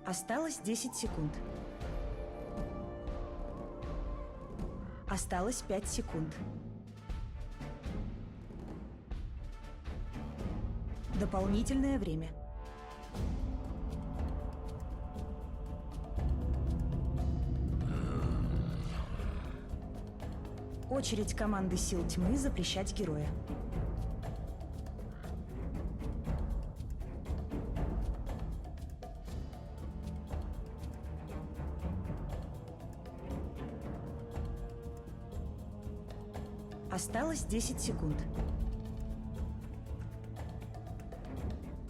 Осталось 10 секунд. Осталось 5 секунд. Дополнительное время. Очередь команды сил тьмы запрещать героя. Осталось 10 секунд.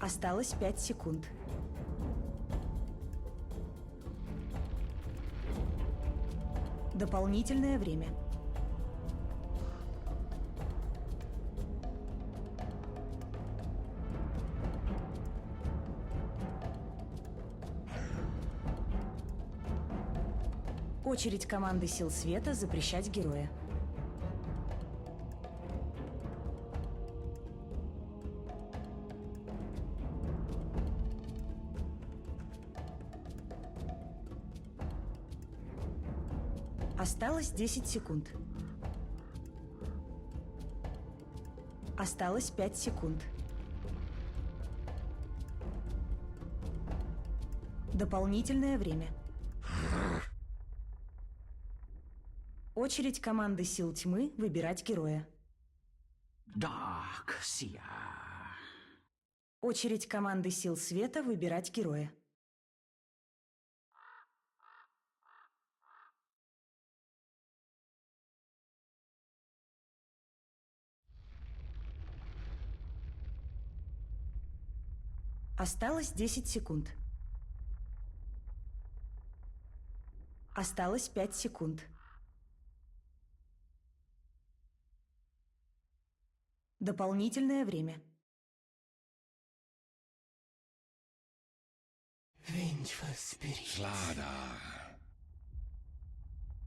Осталось 5 секунд. Дополнительное время. Очередь команды сил света запрещать героя. Осталось 10 секунд. Осталось 5 секунд. Дополнительное время. Очередь команды сил тьмы выбирать героя. Darkseer. Очередь команды сил света выбирать героя. Осталось 10 секунд. Осталось 5 секунд. Дополнительное время. Slada.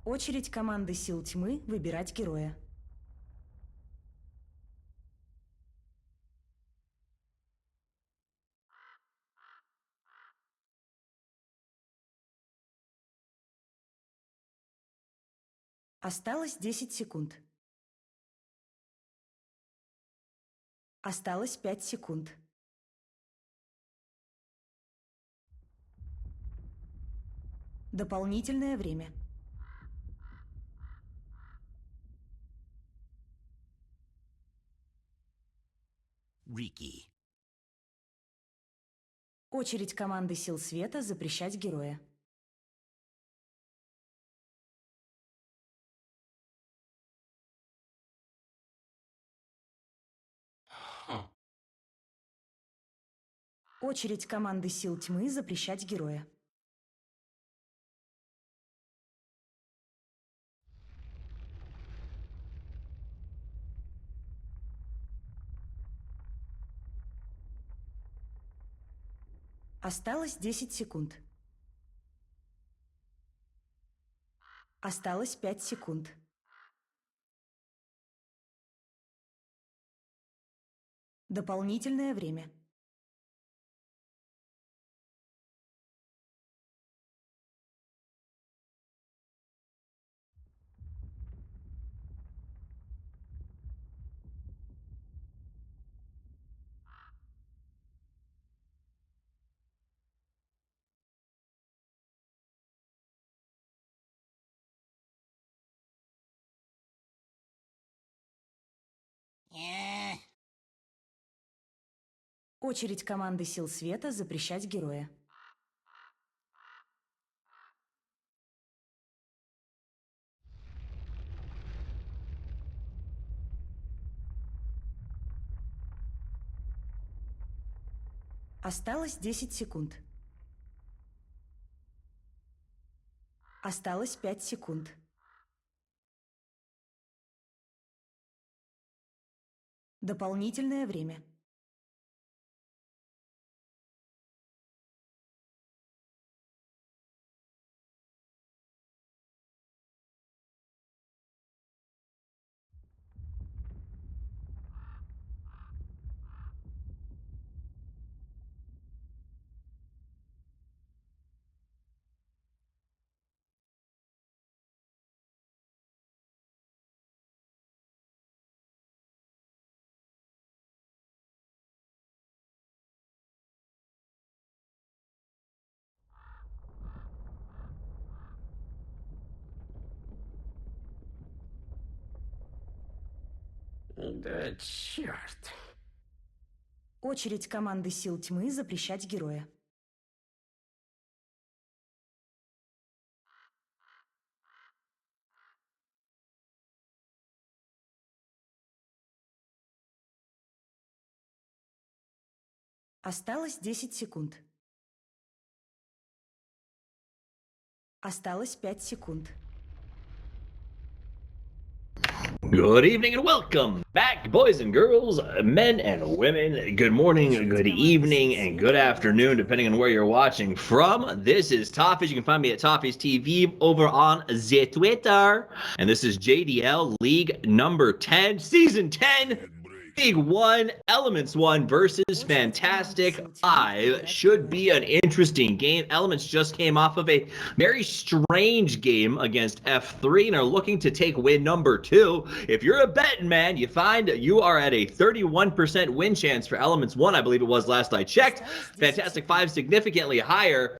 Очередь команды сил тьмы выбирать героя. Осталось 10 секунд. Осталось 5 секунд. Дополнительное время. Riki. Очередь команды сил света запрещать героя. Очередь команды сил тьмы запрещать героя. Осталось 10 секунд. Осталось 5 секунд. Дополнительное время. Очередь команды сил света запрещать героя. Осталось 10 секунд. Осталось 5 секунд. Дополнительное время. Да черт. Очередь команды сил тьмы запрещать героя. Осталось 10 секунд. Осталось 5 секунд. Good evening and welcome back, boys and girls, men and women. Good morning, good evening, and good afternoon, depending on where you're watching from. This is Toffees. You can find me at Toffees TV over on the Twitter. And this is JDL League number 10, Season 10, League 1, Elements 1 versus Fantastic.Five. Should be an interesting game. Elements just came off of a very strange game against F3 and are looking to take win number 2. If you're a betting man, you find you are at a 31% win chance for Elements 1, I believe it was last I checked. Fantastic.Five significantly higher.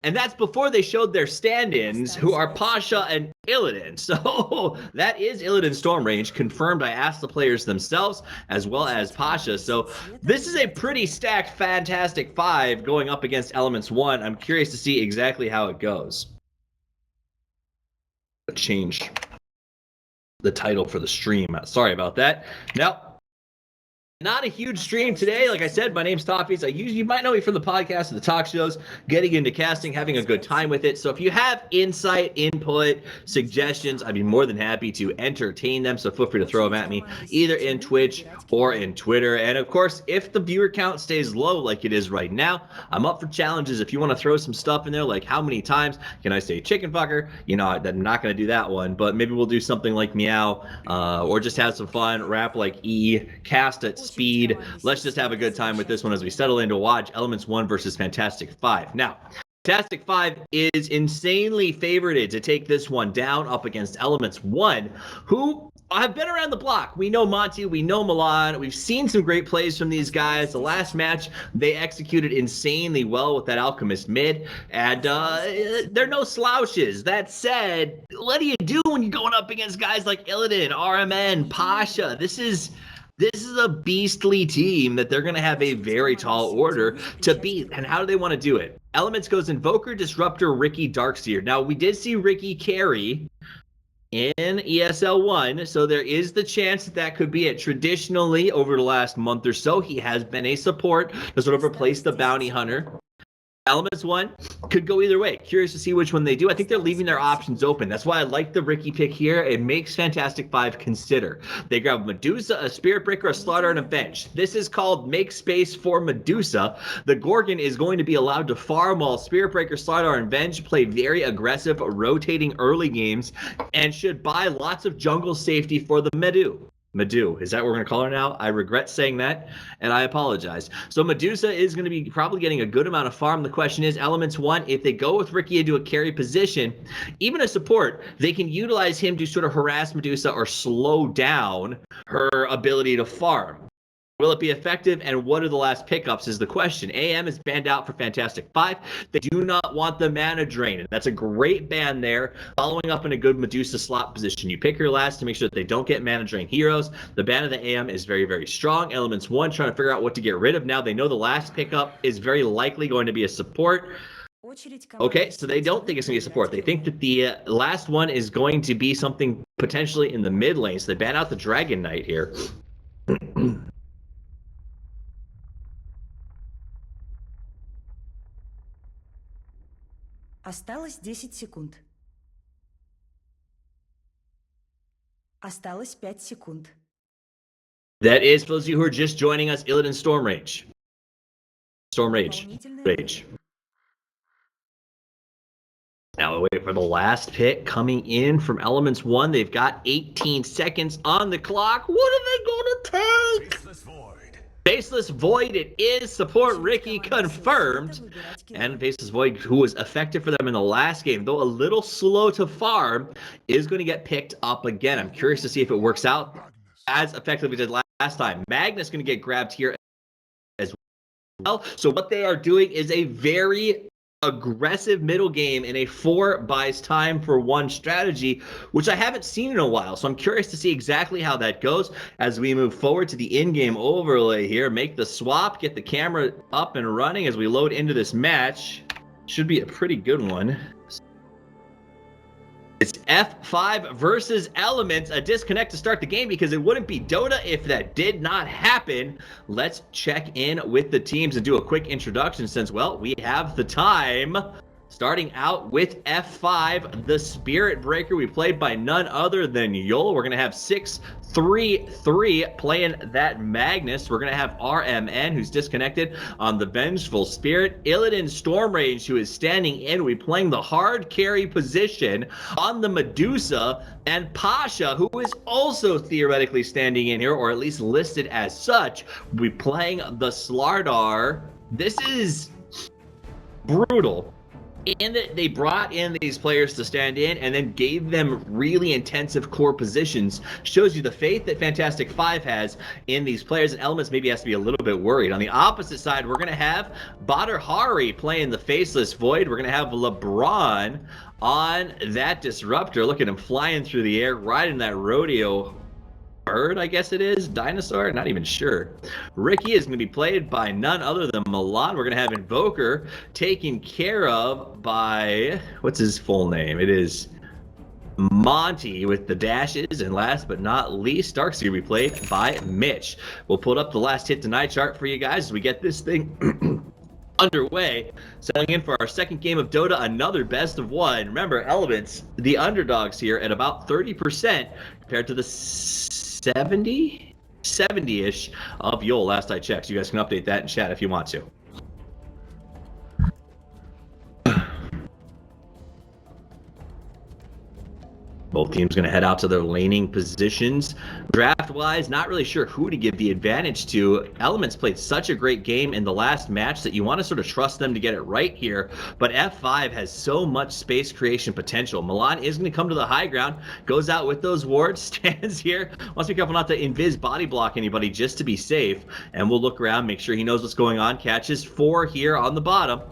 And that's before they showed their stand-ins, who are Pasha and Illidan. So that is Illidan Storm Range, confirmed. I asked the players themselves, as well as Pasha. So this is a pretty stacked Fantastic.Five going up against Elements 1. I'm curious to see exactly how it goes. Change the title for the stream. Sorry about that. Now, not a huge stream today. Like I said, my name's Toffees. You might know me from the podcast and the talk shows, getting into casting, having a good time with it. So if you have insight, input, suggestions, I'd be more than happy to entertain them. So feel free to throw them at me, either in Twitch or in Twitter. And of course, if the viewer count stays low like it is right now, I'm up for challenges. If you want to throw some stuff in there, like how many times can I say chicken fucker? You know, I'm not going to do that one, but maybe we'll do something like meow, or just have some fun, rap like E, cast at speed. Let's just have a good time with this one as we settle in to watch Elements 1 versus Fantastic.Five. Now, Fantastic.Five is insanely favorited to take this one down up against Elements 1, who have been around the block. We know Monty, we know Milan, we've seen some great plays from these guys. The last match, they executed insanely well with that Alchemist mid, and they're no slouches. That said, what do you do when you're going up against guys like Illidan, RMN, Pasha? This is a beastly team that they're going to have a very tall order to beat. And how do they want to do it? Elements goes Invoker, Disruptor, Ricky, Darkseer. Now, we did see Ricky carry in ESL 1, so there is the chance that could be it. Traditionally, over the last month or so, he has been a support to sort of replace the Bounty Hunter. Elements 1 could go either way. Curious to see which one they do. I think they're leaving their options open. That's why I like the Ricky pick here. It makes Fantastic.Five consider. They grab Medusa, a Spirit Breaker, a Slaughter, and a Bench. This is called Make Space for Medusa. The Gorgon is going to be allowed to farm while Spirit Breaker, Slaughter, and Bench play very aggressive, rotating early games and should buy lots of jungle safety for the Medu, is that what we're going to call her now? I regret saying that, and I apologize. So Medusa is going to be probably getting a good amount of farm. The question is, Elements 1, if they go with Ricky into a carry position, even a support, they can utilize him to sort of harass Medusa or slow down her ability to farm. Will it be effective, and what are the last pickups is the question. AM is banned out for Fantastic.Five. They do not want the mana drain, and that's a great ban there, following up in a good Medusa slot position. You pick your last to make sure that they don't get mana drain heroes. The ban of the AM is very, very strong. Elements 1 trying to figure out what to get rid of. Now they know the last pickup is very likely going to be a support. Okay, so they don't think it's going to be a support. They think that the last one is going to be something potentially in the mid lane, so they ban out the Dragon Knight here. Осталось 10 секунд. Осталось 5 секунд. That is, for those of you who are just joining us, Illidan Storm Rage. Storm Rage. Rage. Now we wait for the last pick coming in from Elements 1. They've got 18 seconds on the clock. What are they going to take? Faceless Void, it is. Support Ricky confirmed. And Faceless Void, who was effective for them in the last game, though a little slow to farm, is going to get picked up again. I'm curious to see if it works out as effectively as it did last time. Magnus going to get grabbed here as well. So what they are doing is a very aggressive middle game in a 4 buys time for 1 strategy, which I haven't seen in a while. So I'm curious to see exactly how that goes as we move forward to the in-game overlay here. Make the swap, get the camera up and running as we load into this match. Should be a pretty good one. It's F5 versus Elements, a disconnect to start the game because it wouldn't be Dota if that did not happen. Let's check in with the teams and do a quick introduction since, well, we have the time. Starting out with F5, the Spirit Breaker. We played by none other than Yol. We're going to have 6-3-3 playing that Magnus. We're going to have RMN, who's disconnected on the Vengeful Spirit. Illidan Stormrage, who is standing in. We playing the hard carry position on the Medusa. And Pasha, who is also theoretically standing in here, or at least listed as such. We playing the Slardar. This is brutal. And they brought in these players to stand in and then gave them really intensive core positions. Shows you the faith that Fantastic.Five has in these players, and Elements maybe has to be a little bit worried. On the opposite side, we're going to have Badr Hari playing the Faceless Void. We're going to have LeBron on that Disruptor. Look at him flying through the air, riding that rodeo bird, I guess it is, dinosaur, not even sure. Ricky is going to be played by none other than Milan. We're going to have Invoker taken care of by, what's his full name? It is Monty with the dashes, and last but not least, Stark's going to be played by Mitch. We'll put up the last hit tonight chart for you guys as we get this thing underway. Settling in for our second game of Dota, another best of 1. Remember, Elements, the underdogs here at about 30% compared to the 70-ish of Yol last I checked. So you guys can update that in chat if you want to. Both teams going to head out to their laning positions. Draft-wise, not really sure who to give the advantage to. Elements played such a great game in the last match that you want to sort of trust them to get it right here. But F5 has so much space creation potential. Milan is going to come to the high ground, goes out with those wards, stands here, wants to be careful not to invis body block anybody just to be safe. And we'll look around, make sure he knows what's going on. Catches 4 here on the bottom.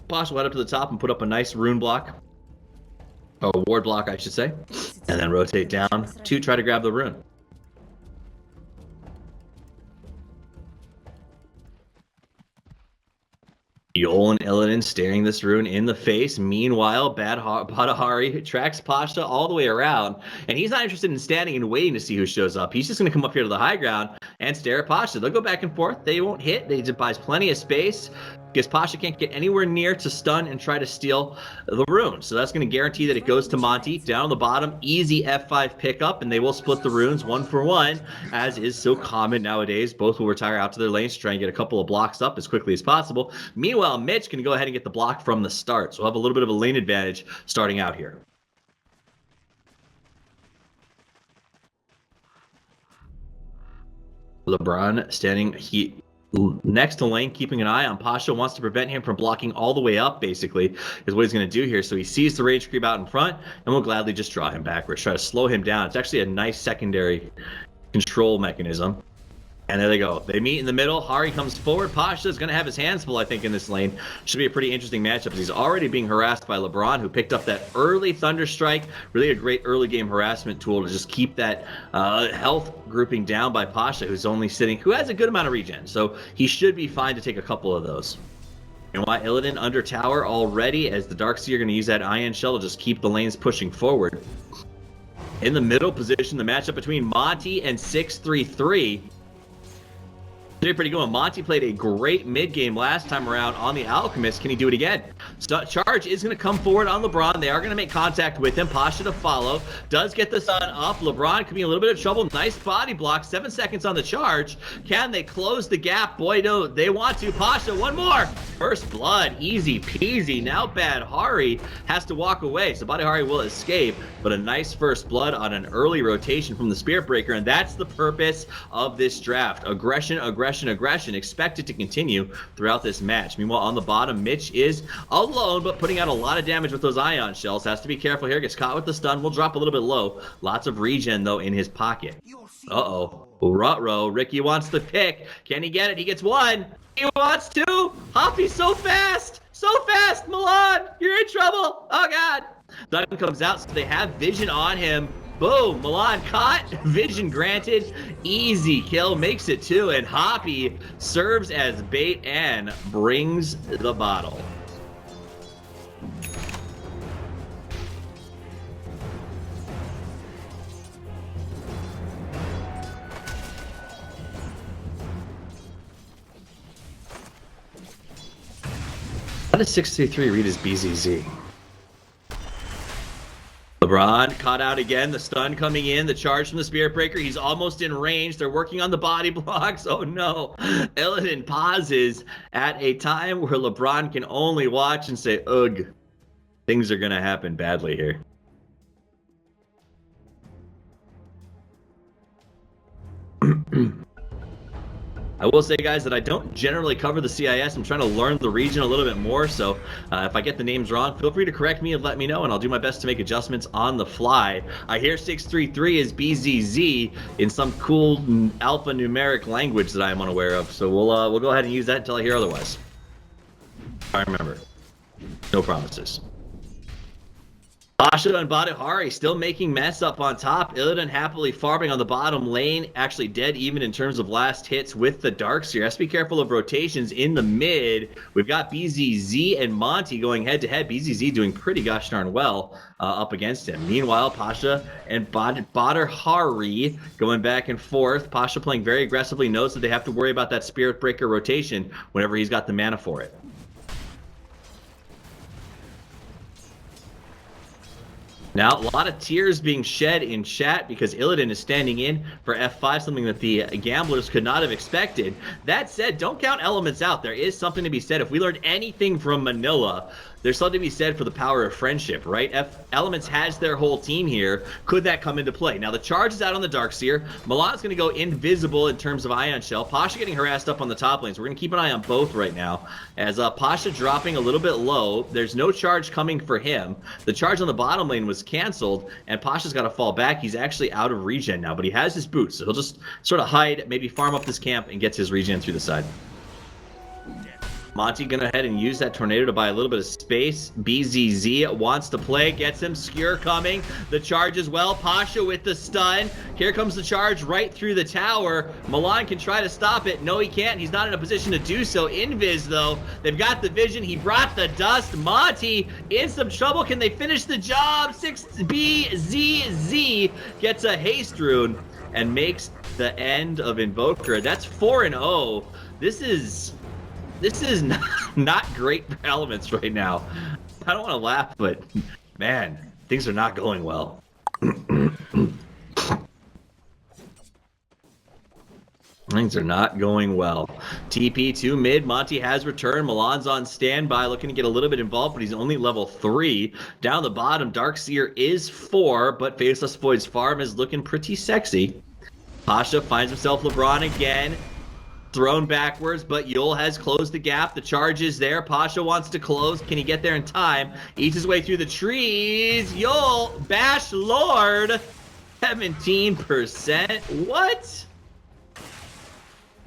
Posh will head up to the top and put up a nice rune block. A ward block, I should say, and then rotate down to try to grab the rune. Yol and Illidan staring this rune in the face. Meanwhile, Badr Hari tracks Pasha all the way around, and he's not interested in standing and waiting to see who shows up. He's just going to come up here to the high ground and stare at Pasha. They'll go back and forth. They won't hit. They just buys plenty of space because Pasha can't get anywhere near to stun and try to steal the rune. So that's going to guarantee that it goes to Monty. Down on the bottom, easy F5 pickup, and they will split the runes 1 for 1, as is so common nowadays. Both will retire out to their lanes to try and get a couple of blocks up as quickly as possible. Meanwhile, Mitch can go ahead and get the block from the start. So we'll have a little bit of a lane advantage starting out here. LeBron standing next to lane, keeping an eye on Pasha, wants to prevent him from blocking all the way up, basically, is what he's going to do here. So he sees the rage creep out in front, and we'll gladly just draw him backwards, try to slow him down. It's actually a nice secondary control mechanism. And there they go. They meet in the middle. Hari comes forward. Pasha's going to have his hands full, I think, in this lane. Should be a pretty interesting matchup. He's already being harassed by LeBron, who picked up that early Thunder Strike. Really a great early game harassment tool to just keep that health grouping down by Pasha, who's only sitting, who has a good amount of regen. So he should be fine to take a couple of those. And why Illidan under tower already, as the Darkseer going to use that Ion Shell to just keep the lanes pushing forward. In the middle position, the matchup between Monty and 633. Pretty good. Monty played a great mid game last time around on the Alchemist. Can he do it again? Charge is going to come forward on LeBron. They are going to make contact with him. Pasha to follow. Does get the stun up. LeBron could be in a little bit of trouble. Nice body block. 7 seconds on the charge. Can they close the gap? Boy, no, they want to. Pasha, one more. First blood. Easy peasy. Now Badr Hari has to walk away. So Badr Hari will escape, but a nice first blood on an early rotation from the Spirit Breaker, and that's the purpose of this draft. Aggression, aggression, aggression expected to continue throughout this match. Meanwhile, on the bottom, Mitch is alone, but putting out a lot of damage with those ion shells. Has to be careful here. Gets caught with the stun. Will drop a little bit low. Lots of regen, though, in his pocket. Uh-oh. Ruh-roh. Ricky wants the pick. Can he get it? He gets 1. He wants 2. Hoppy's so fast. So fast, Milan! You're in trouble! Oh, God! Stun comes out, so they have vision on him. Boom! Milan caught, vision granted, easy kill, makes it 2, and Hoppy serves as bait and brings the bottle. How does 633 read as BZZ? LeBron caught out again. The stun coming in. The charge from the Spirit Breaker. He's almost in range. They're working on the body blocks. Oh no. Illidan pauses at a time where LeBron can only watch and say, ugh, things are going to happen badly here. I will say, guys, that I don't generally cover the CIS. I'm trying to learn the region a little bit more, so if I get the names wrong, feel free to correct me and let me know, and I'll do my best to make adjustments on the fly. I hear 633 is BZZ in some cool alphanumeric language that I am unaware of, so we'll go ahead and use that until I hear otherwise. I remember. No promises. Pasha and Badahari still making mess up on top. Illidan happily farming on the bottom lane. Actually dead even in terms of last hits with the Darkseer. Has to be careful of rotations in the mid. We've got BZZ and Monty going head-to-head. BZZ doing pretty gosh darn well up against him. Meanwhile, Pasha and Badahari going back and forth. Pasha playing very aggressively, knows that they have to worry about that Spirit Breaker rotation whenever he's got the mana for it. Now, a lot of tears being shed in chat because Illidan is standing in for F5, something that the gamblers could not have expected. That said, don't count elements out. There is something to be said. If we learned anything from Manila, there's something to be said for the power of friendship, right? Elements has their whole team here. Could that come into play? Now, the charge is out on the Darkseer. Milan's going to go invisible in terms of Ion Shell. Pasha getting harassed up on the top lane, so we're going to keep an eye on both right now. As Pasha dropping a little bit low, there's no charge coming for him. The charge on the bottom lane was canceled, and Pasha's got to fall back. He's actually out of regen now, but he has his boots, so he'll just sort of hide, maybe farm up this camp, and gets his regen through the side. Monty going ahead and use that tornado to buy a little bit of space. BZZ wants to play, gets him. Skewer coming. The charge as well. Pasha with the stun. Here comes the charge right through the tower. Milan can try to stop it. No, he can't. He's not in a position to do so. Invis, though, they've got the vision. He brought the dust. Monty in some trouble. Can they finish the job? 6BZZ gets a haste rune and makes the end of Invoker. That's 4-0. This is not great for elements right now. I don't want to laugh, but man, things are not going well. Things are not going well. TP to mid. Monty has returned. Milan's on standby, looking to get a little bit involved, but he's only level 3. Down the bottom, Darkseer is 4, but Faceless Void's farm is looking pretty sexy. Pasha finds himself LeBron again. Thrown backwards, but Yul has closed the gap. The charge is there. Pasha wants to close. Can he get there in time? Eats his way through the trees. Yul, Bash Lord, 17%. What?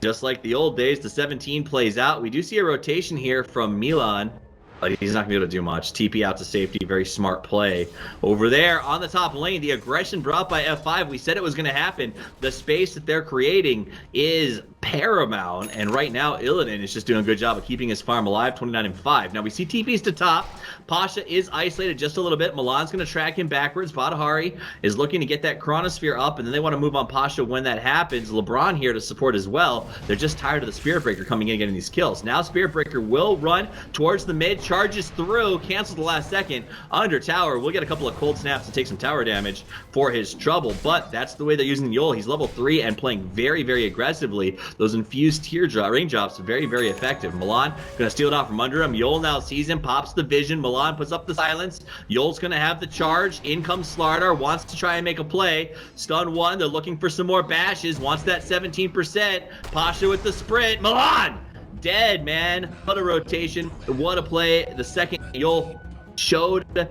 Just like the old days, the 17 plays out. We do see a rotation here from Milan, but he's not going to be able to do much. TP out to safety, very smart play. Over there on the top lane, the aggression brought by F5, we said it was going to happen. The space that they're creating is paramount, and right now Illidan is just doing a good job of keeping his farm alive, 29-5. Now we see TPs to top. Pasha is isolated just a little bit. Milan's going to track him backwards. Badahari is looking to get that Chronosphere up, and then they want to move on Pasha when that happens. LeBron here to support as well. They're just tired of the Spirit Breaker coming in and getting these kills. Now Spirit Breaker will run towards the mid, charges through, cancels the last second. Under tower, we'll get a couple of cold snaps to take some tower damage for his trouble, but that's the way they're using Yul. He's level 3 and playing very, very aggressively. Those infused raindrops, very, very effective. Milan gonna steal it out from under him. Yul now sees him, pops the vision. Milan puts up the silence. Yul's gonna have the charge. In comes Slardar, wants to try and make a play. Stun 1, they're looking for some more bashes. Wants that 17%. Pasha with the sprint. Milan! Dead, man. What a rotation. What a play. The second Yul showed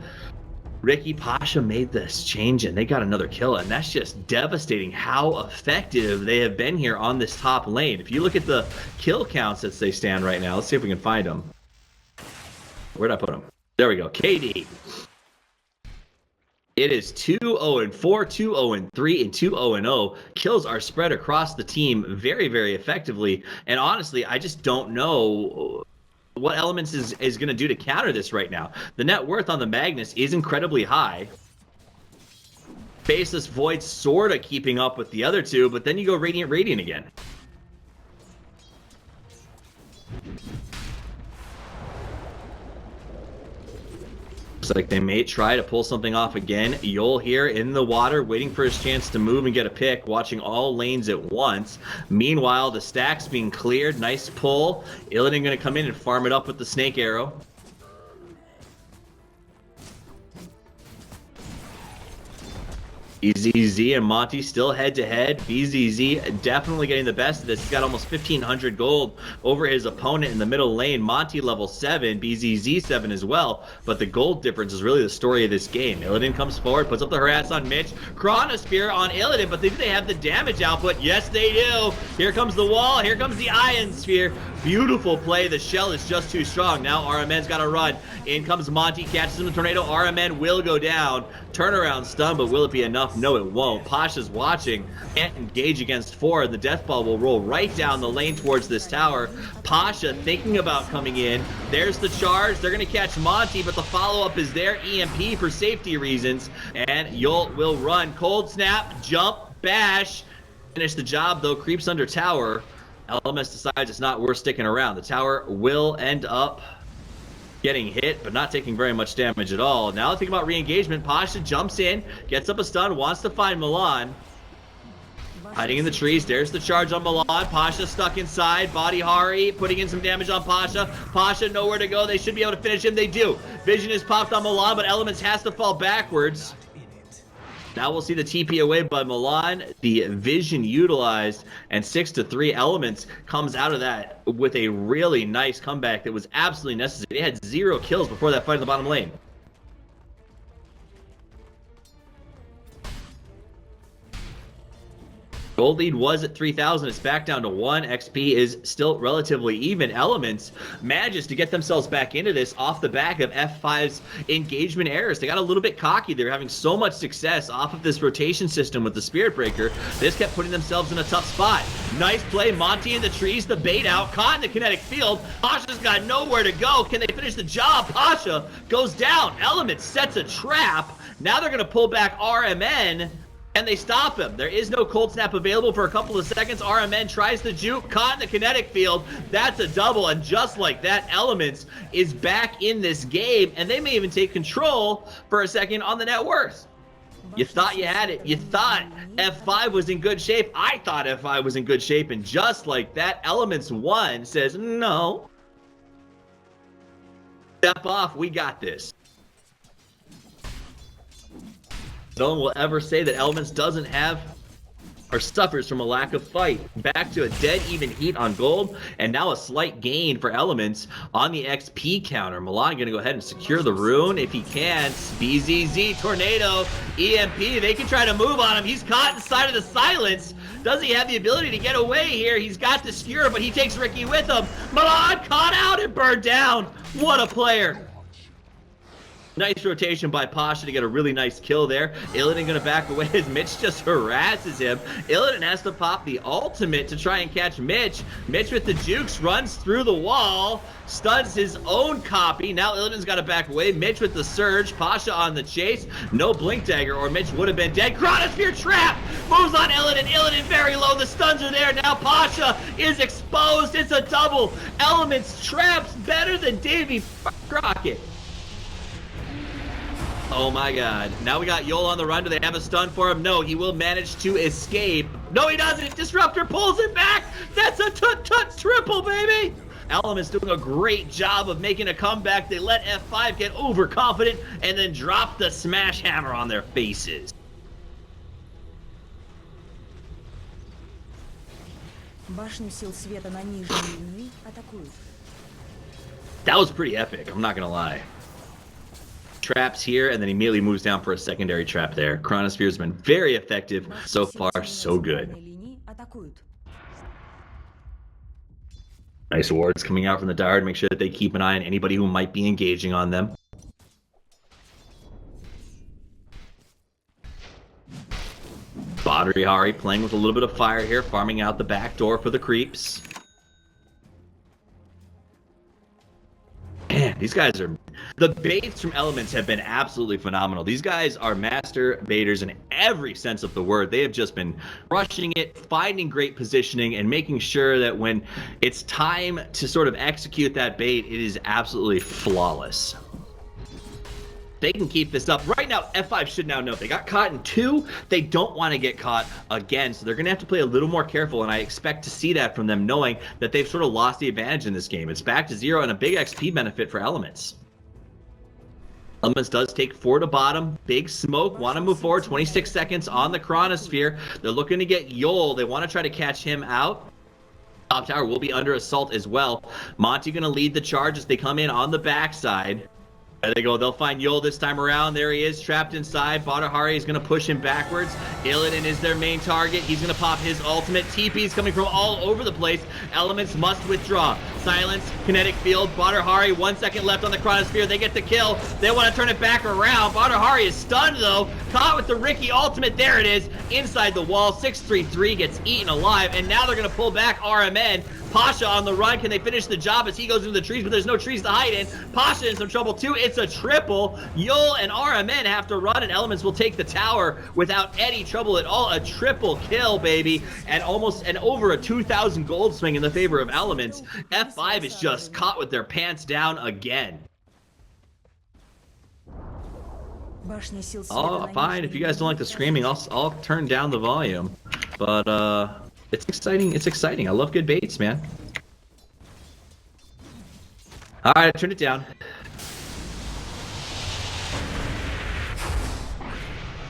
Ricky, Pasha made this change and they got another kill, and that's just devastating how effective they have been here on this top lane. If you look at the kill counts as they stand right now, let's see if we can find them. Where'd I put him? There we go. KD. It is 2-0-4, 2-0-3, and 2-0-0. Kills are spread across the team very, very effectively. And honestly, I just don't know what Elements is going to do to counter this right now. The net worth on the Magnus is incredibly high. Faceless Void sort of keeping up with the other two, but then you go Radiant again. Looks like they may try to pull something off again. Yol here in the water, waiting for his chance to move and get a pick, watching all lanes at once. Meanwhile, the stack's being cleared. Nice pull. Illidan going to come in and farm it up with the snake arrow. BZZ and Monty still head-to-head. BZZ definitely getting the best of this. He's got almost 1,500 gold over his opponent in the middle lane. Monty level 7, BZZ 7 as well. But the gold difference is really the story of this game. Illidan comes forward, puts up the harass on Mitch. Chronosphere on Illidan, but do they have the damage output? Yes, they do. Here comes the wall. Here comes the Ion Sphere. Beautiful play. The shell is just too strong. Now RMN's got to run. In comes Monty, catches him the tornado. RMN will go down. Turnaround stun, but will it be enough? No, it won't. Pasha's watching. Can't engage against 4. The death ball will roll right down the lane towards this tower. Pasha thinking about coming in. There's the charge. They're going to catch Monty, but the follow-up is there. EMP for safety reasons. And Yolt will run. Cold snap, jump, bash. Finish the job, though. Creeps under tower. Elements decides it's not worth sticking around. The tower will end up getting hit, but not taking very much damage at all. Now think about re-engagement. Pasha jumps in, gets up a stun, wants to find Milan. Hiding in the trees. There's the charge on Milan. Pasha stuck inside. Body Hari putting in some damage on Pasha. Pasha nowhere to go. They should be able to finish him. They do. Vision is popped on Milan, but Elements has to fall backwards. Now we'll see the TP away by Milan, the vision utilized, and 6-3 Elements comes out of that with a really nice comeback that was absolutely necessary. They had 0 kills before that fight in the bottom lane. Gold lead was at 3,000. It's back down to 1. XP is still relatively even. Elements manages to get themselves back into this off the back of F5's engagement errors. They got a little bit cocky. They were having so much success off of this rotation system with the Spirit Breaker. They just kept putting themselves in a tough spot. Nice play. Monty in the trees. The bait out. Caught in the kinetic field. Pasha's got nowhere to go. Can they finish the job? Pasha goes down. Elements sets a trap. Now they're going to pull back RMN. And they stop him. There is no cold snap available for a couple of seconds. RMN tries the juke, caught in the kinetic field. That's a double, and just like that, Elements is back in this game, and they may even take control for a second on the net worth. You thought you had it. You thought F5 was in good shape. I thought F5 was in good shape, and just like that, Elements 1 says, no. Step off, we got this. No one will ever say that Elements doesn't have or suffers from a lack of fight. Back to a dead even heat on gold, and now a slight gain for Elements on the XP counter. Milan going to go ahead and secure the rune if he can. BZZ, Tornado, EMP. They can try to move on him. He's caught inside of the silence. Does he have the ability to get away here? He's got the skewer, but he takes Ricky with him. Milan caught out and burned down. What a player. Nice rotation by Pasha to get a really nice kill there. Illidan going to back away as Mitch just harasses him. Illidan has to pop the ultimate to try and catch Mitch. Mitch with the jukes runs through the wall, stuns his own copy. Now Illidan's got to back away. Mitch with the surge. Pasha on the chase. No blink dagger or Mitch would have been dead. Chronosphere trap moves on Illidan. Illidan very low. The stuns are there. Now Pasha is exposed. It's a double. Elements traps better than Davey Crockett. Oh my god. Now we got Yol on the run. Do they have a stun for him? No, he will manage to escape. No, he doesn't. Disruptor pulls it back. That's a triple, baby. Elements doing a great job of making a comeback. They let F5 get overconfident and then drop the smash hammer on their faces. Башню сил света на нижней линии атакуют. That was pretty epic, I'm not gonna lie. Traps here, and then immediately moves down for a secondary trap there. Chronosphere's been very effective so far, so good. Nice wards coming out from the Dire to make sure that they keep an eye on anybody who might be engaging on them. Badrihari playing with a little bit of fire here, farming out the back door for the creeps. Man, these guys are... The baits from Elements have been absolutely phenomenal. These guys are master baiters in every sense of the word. They have just been rushing it, finding great positioning, and making sure that when it's time to sort of execute that bait, it is absolutely flawless. They can keep this up. Right now, F5 should now know. They got caught in 2. They don't want to get caught again, so they're going to have to play a little more careful, and I expect to see that from them, knowing that they've sort of lost the advantage in this game. It's back to 0 and a big XP benefit for Elements. Elements does take 4 to bottom. Big smoke. Want to move forward. 26 seconds on the Chronosphere. They're looking to get Yol. They want to try to catch him out. Top tower will be under assault as well. Monty going to lead the charge as they come in on the backside. There they go. They'll find Yol this time around. There he is, trapped inside. Badrihari is going to push him backwards. Illidan is their main target. He's going to pop his ultimate. TP is coming from all over the place. Elements must withdraw. Silence, kinetic field. Badrihari, 1 second left on the Chronosphere. They get the kill. They want to turn it back around. Badrihari is stunned, though. Caught with the Riki ultimate. There it is. Inside the wall. 633 gets eaten alive. And now they're going to pull back RMN. Pasha on the run. Can they finish the job as he goes into the trees? But there's no trees to hide in. Pasha in some trouble too. It's a triple. Yol and RMN have to run, and Elements will take the tower without any trouble at all. A triple kill, baby, and almost and over a 2,000 gold swing in the favor of Elements. F5 is just caught with their pants down again. Oh, fine. If you guys don't like the screaming, I'll turn down the volume. But it's exciting. It's exciting. I love good baits, man. All right, I turned it down.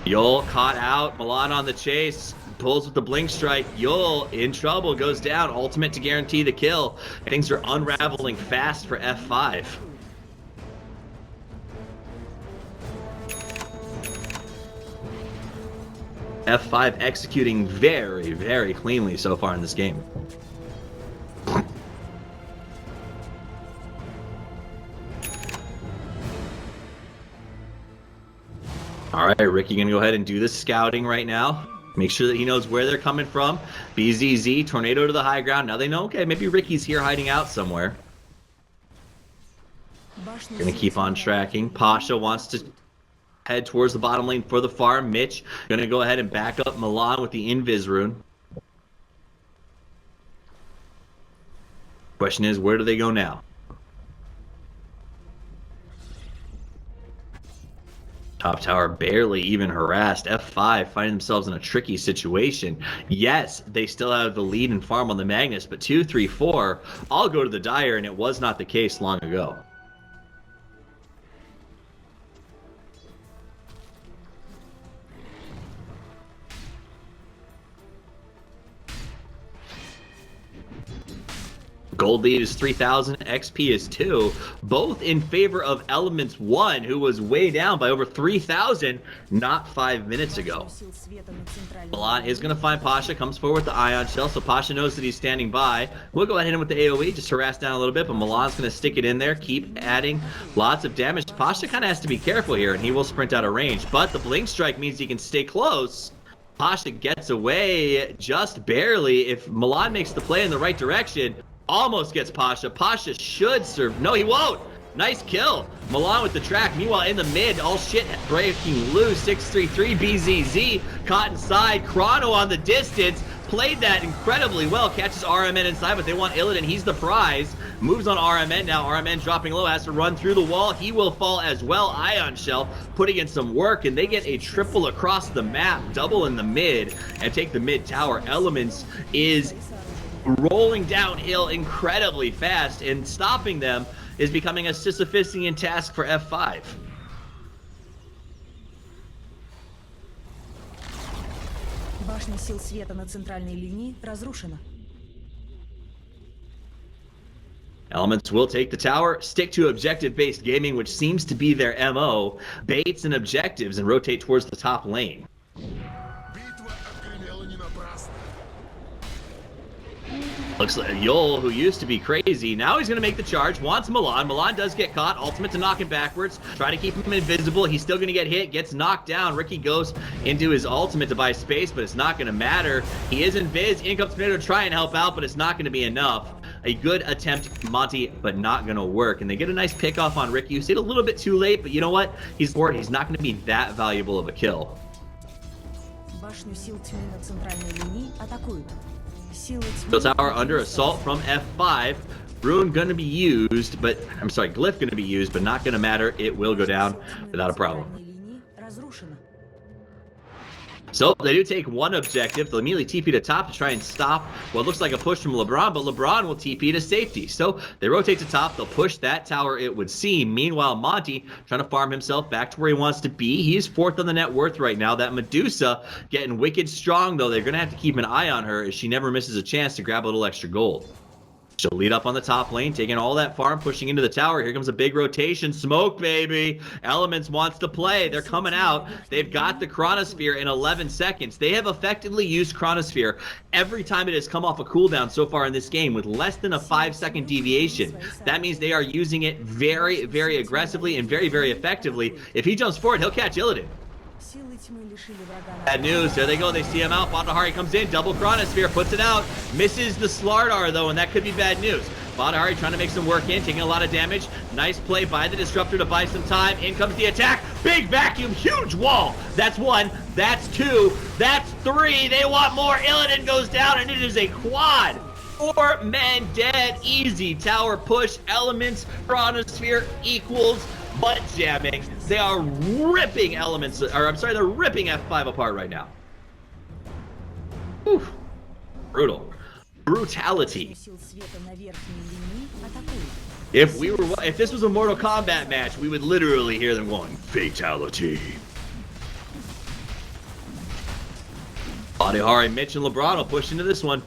Yol caught out. Milan on the chase. Pulls with the blink strike. Yol in trouble. Goes down. Ultimate to guarantee the kill. Things are unraveling fast for F5. F5 executing very, very cleanly so far in this game. All right, Riki gonna go ahead and do the scouting right now. Make sure that he knows where they're coming from. BZZ, tornado to the high ground. Now they know, okay, maybe Riki's here hiding out somewhere. Gonna keep on tracking. Pasha wants to head towards the bottom lane for the farm. Mitch gonna go ahead and back up Milan with the Invis rune. Question is, where do they go now? Top tower barely even harassed. F5 finding themselves in a tricky situation. Yes, they still have the lead and farm on the Magnus, but 2, 3, 4 all go to the Dire, and it was not the case long ago. Gold lead is 3,000, XP is 2, both in favor of Elements 1, who was way down by over 3,000 not 5 minutes ago. Milan is going to find Pasha, comes forward with the Ion Shell, so Pasha knows that he's standing by. We'll go ahead and hit him with the AoE, just harass down a little bit, but Milan's going to stick it in there, keep adding lots of damage. Pasha kind of has to be careful here, and he will sprint out of range, but the Blink Strike means he can stay close. Pasha gets away just barely. If Milan makes the play in the right direction, almost gets Pasha. Pasha should serve. No, he won't. Nice kill. Milan with the track. Meanwhile, in the mid, all shit breaking loose. 633 BZZ caught inside. Chrono on the distance. Played that incredibly well. Catches RMN inside, but they want Illidan. He's the prize. Moves on RMN now. RMN dropping low. Has to run through the wall. He will fall as well. Ion Shell putting in some work, and they get a triple across the map. Double in the mid and take the mid tower. Elements is rolling downhill incredibly fast, and stopping them is becoming a Sisyphusian task for F5. Башня сил света на центральной линии разрушена. Elements will take the tower, stick to objective-based gaming, which seems to be their MO, baits and objectives, and rotate towards the top lane. Looks like Yol, who used to be crazy, now he's going to make the charge, wants Milan. Milan does get caught, ultimate to knock him backwards, try to keep him invisible. He's still going to get hit, gets knocked down. Ricky goes into his ultimate to buy space, but it's not going to matter. He is invis, in comes Tomato to try and help out, but it's not going to be enough. A good attempt, Monty, but not going to work. And they get a nice pick off on Ricky, who stayed a little bit too late, but you know what? He's bored. He's not going to be that valuable of a kill. Башню сил тьмы на центральной линии атакуют. Силы тьмы... Build tower under assault from F5. Rune gonna be used, but I'm sorry, Glyph gonna be used, but not gonna matter. It will go down without a problem. So they do take one objective. They'll immediately TP to top to try and stop what looks like a push from LeBron, but LeBron will TP to safety. So they rotate to top. They'll push that tower, it would seem. Meanwhile, Monty trying to farm himself back to where he wants to be. He's fourth on the net worth right now. That Medusa getting wicked strong, though. They're going to have to keep an eye on her as she never misses a chance to grab a little extra gold. She'll lead up on the top lane, taking all that farm, pushing into the tower. Here comes a big rotation. Smoke, baby. Elements wants to play. They're coming out. They've got the Chronosphere in 11 seconds. They have effectively used Chronosphere every time it has come off a cooldown so far in this game with less than a 5-second deviation. That means they are using it very, very aggressively and very, very effectively. If he jumps forward, he'll catch Illidan. Bad news. There they go. They see him out. Badahari comes in. Double Chronosphere. Puts it out. Misses the Slardar, though, and that could be bad news. Badahari trying to make some work in. Taking a lot of damage. Nice play by the Disruptor to buy some time. In comes the attack. Big vacuum. Huge wall. That's one. That's two. That's three. They want more. Illidan goes down, and it is a quad. 4 men dead. Easy. Tower push. Elements. Chronosphere equals butt jamming. They are ripping elements, or I'm sorry, they're ripping F5 apart right now. Whew. Brutal. Brutality. If this was a Mortal Kombat match, we would literally hear them going, fatality. Badahari, Mitch, and LeBron will push into this one.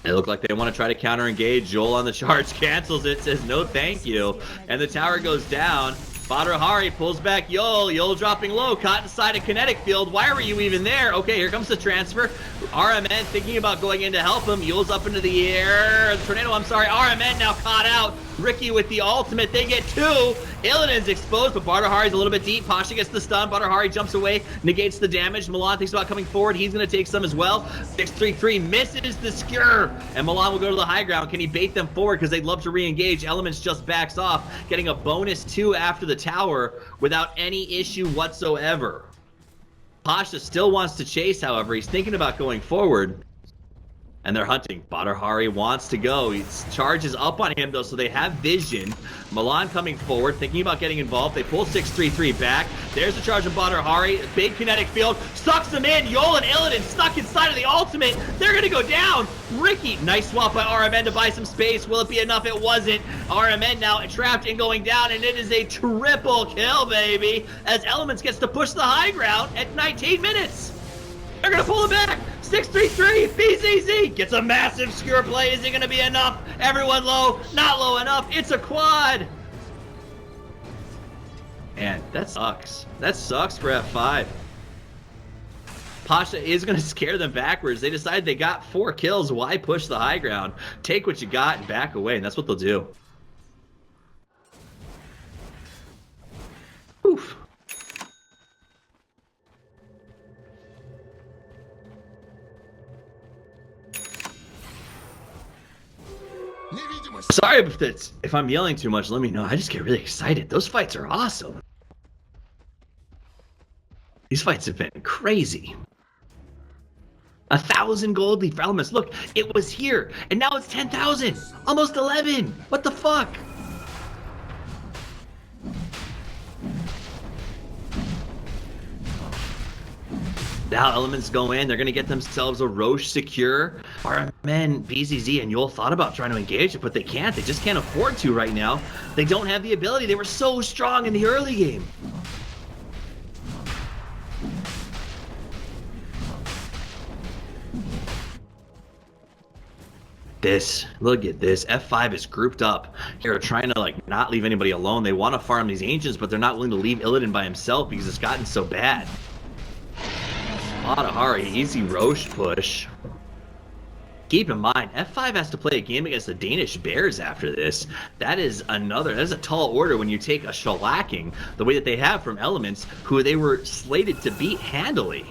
They look like they want to try to counter-engage. Joel on the charge cancels it, says no thank you. And the tower goes down. Badahari pulls back Yol. Yol dropping low, caught inside a kinetic field. Why were you even there? Okay, here comes the transfer. RMN thinking about going in to help him. Yol's up into the air. Tornado, I'm sorry. RMN now caught out. Ricky with the ultimate. They get two. Illidan's exposed, but Badahari's a little bit deep. Pasha gets the stun. Badahari jumps away, negates the damage. Milan thinks about coming forward. He's going to take some as well. 6-3-3 misses the skewer. And Milan will go to the high ground. Can he bait them forward? Because they'd love to re-engage. Elements just backs off, getting a bonus 2 after the tower without any issue whatsoever. Pasha still wants to chase, however. He's thinking about going forward. And they're hunting. Badahari wants to go. He charges up on him, though, so they have vision. Milan coming forward, thinking about getting involved. They pull 6-3-3 back. There's the charge of Badahari. Big kinetic field. Sucks them in. Yol and Illidan stuck inside of the ultimate. They're going to go down. Ricky, nice swap by RMN to buy some space. Will it be enough? It wasn't. RMN now trapped and going down, and it is a triple kill, baby, as Elements gets to push the high ground at 19 minutes. They're going to pull it back. 6-3-3, BZZ gets a massive skewer play. Is it going to be enough? Everyone low, not low enough. It's a quad. Man, that sucks. That sucks for F5. Pasha is going to scare them backwards. They decide they got 4 kills. Why push the high ground? Take what you got and back away, and that's what they'll do. Oof. Sorry if I'm yelling too much, let me know. I just get really excited. Those fights are awesome. These fights have been crazy. 1,000 gold leaf for Elements. Look, it was here, and now it's 10,000. Almost 11. What the fuck? Now Elements go in. They're going to get themselves a Roche secure. RMN, BZZ, and Yol thought about trying to engage it, but they can't. They just can't afford to right now. They don't have the ability. They were so strong in the early game. Look at this. F5 is grouped up here, trying to like not leave anybody alone. They want to farm these ancients, but they're not willing to leave Illidan by himself because it's gotten so bad. Matahari, easy Roche push. Keep in mind, F5 has to play a game against the Danish Bears after this. That is a tall order when you take a shellacking the way that they have from Elements, who they were slated to beat handily.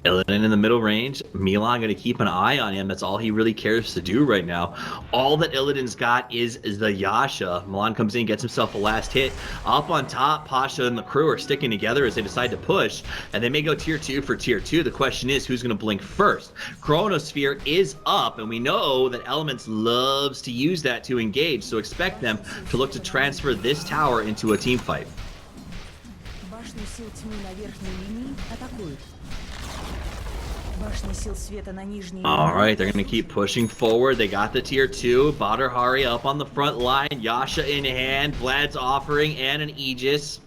Illidan in the middle range. Milan going to keep an eye on him. That's all he really cares to do right now. All that Illidan's got is the Yasha. Milan comes in, gets himself a last hit. Up on top, Pasha and the crew are sticking together as they decide to push, and they may go tier 2 for tier 2. The question is, who's going to blink first? Chronosphere is up, and we know that Elements loves to use that to engage, so expect them to look to transfer this tower into a team fight. Башню сил тьмы на верхней линии атакуют. Башни сил света на нижней линии. All right, they're going to keep pushing forward. They got the tier 2. Badr up on the front line. Yasha in hand. Vlad's offering and an Aegis.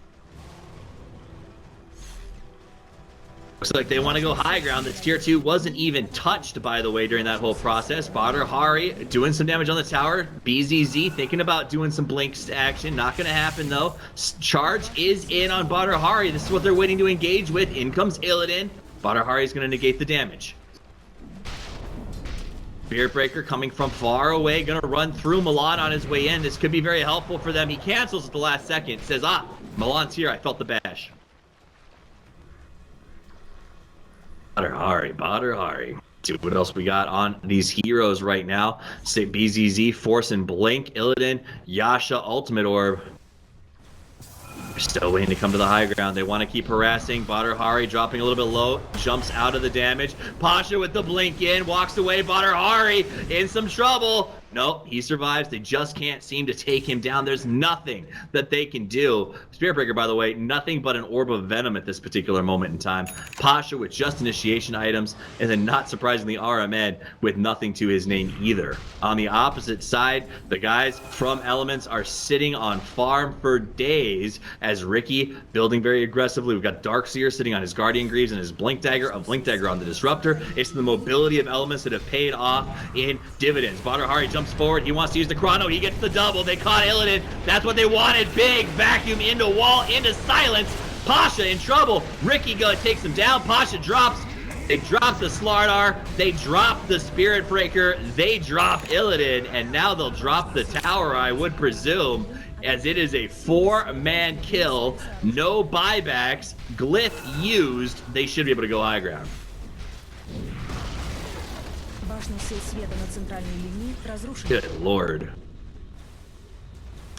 Looks like they want to go high ground. This tier 2 wasn't even touched, by the way, during that whole process. Badr doing some damage on the tower. BZZ thinking about doing some blinks action. Not going to happen, though. Charge is in on Badr. This is what they're waiting to engage with. In comes Illidan. Badr is going to negate the damage. Spirit Breaker coming from far away, going to run through Milan on his way in. This could be very helpful for them. He cancels at the last second. Says, Milan's here. I felt the bash. Badr. See what else we got on these heroes right now. Say BZZ, Force and Blink, Illidan, Yasha, Ultimate Orb. They're still waiting to come to the high ground. They want to keep harassing. Badr dropping a little bit low, jumps out of the damage. Pasha with the blink in, walks away. Badr in some trouble. Nope, he survives. They just can't seem to take him down. There's nothing that they can do. Spirit Breaker, by the way, nothing but an orb of venom at this particular moment in time. Pasha with just initiation items, and then not surprisingly RMN with nothing to his name either. On the opposite side, the guys from Elements are sitting on farm for days as Ricky building very aggressively. We've got Darkseer sitting on his Guardian Greaves and his Blink Dagger, a Blink Dagger on the Disruptor. It's the mobility of Elements that have paid off in dividends. Badr jumps forward. He wants to use the chrono. He gets the double. They caught Illidan. That's what they wanted. Big vacuum into wall, into silence. Pasha in trouble. Ricky takes him down. Pasha drops. They drop the Slardar. They drop the Spirit Breaker. They drop Illidan. And now they'll drop the tower, I would presume, as it is a 4-man kill. No buybacks. Glyph used. They should be able to go high ground. Good lord.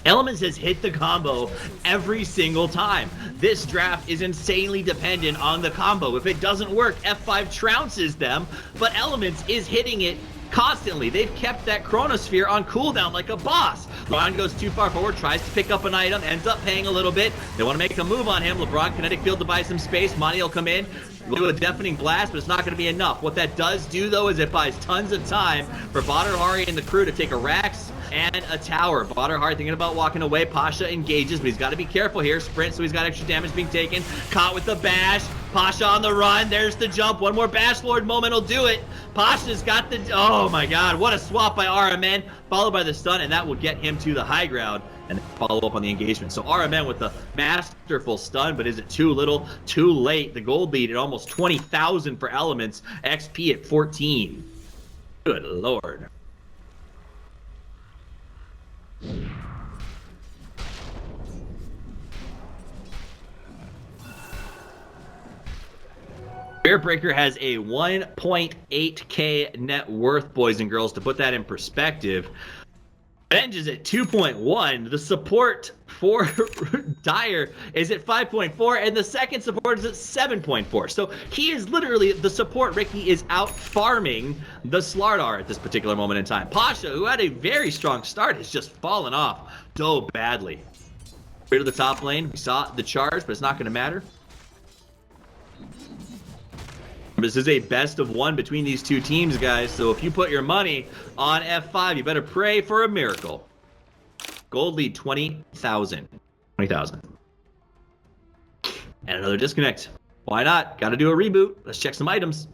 Elements has hit the combo every single time. This draft is insanely dependent on the combo. If it doesn't work, F5 trounces them, but Elements is hitting it constantly. They've kept that Chronosphere on cooldown like a boss. Ron goes too far forward, tries to pick up an item, ends up paying a little bit. They want to make a move on him. LeBron Kinetic Field to buy some space. Monty will come in, do a deafening blast, but it's not going to be enough. What that does do, though, is it buys tons of time for Badr and the crew to take a Rax and a tower. Badr thinking about walking away. Pasha engages, but he's got to be careful here. Sprint, so he's got extra damage being taken. Caught with the bash. Pasha on the run. There's the jump. One more Bash Lord moment will do it. Pasha's got the... Oh, my God. What a swap by RMN, followed by the stun, and that will get him to the high ground and follow up on the engagement. So RMN with the masterful stun, but is it too little, too late? The gold lead at almost 20,000 for Elements. XP at 14. Good lord. Spirit Breaker has a 1.8k net worth, boys and girls. To put that in perspective, Benj is at 2.1. The support for Dire is at 5.4, and the second support is at 7.4. So he is literally the support. Ricky is out farming the Slardar at this particular moment in time. Pasha, who had a very strong start, has just fallen off so badly. Rid of the top lane. We saw the charge, but it's not going to matter. This is a best of one between these two teams, guys. So if you put your money on F5, you better pray for a miracle. Gold lead 20,000. 20,000. And another disconnect. Why not? Got to do a reboot. Let's check some items.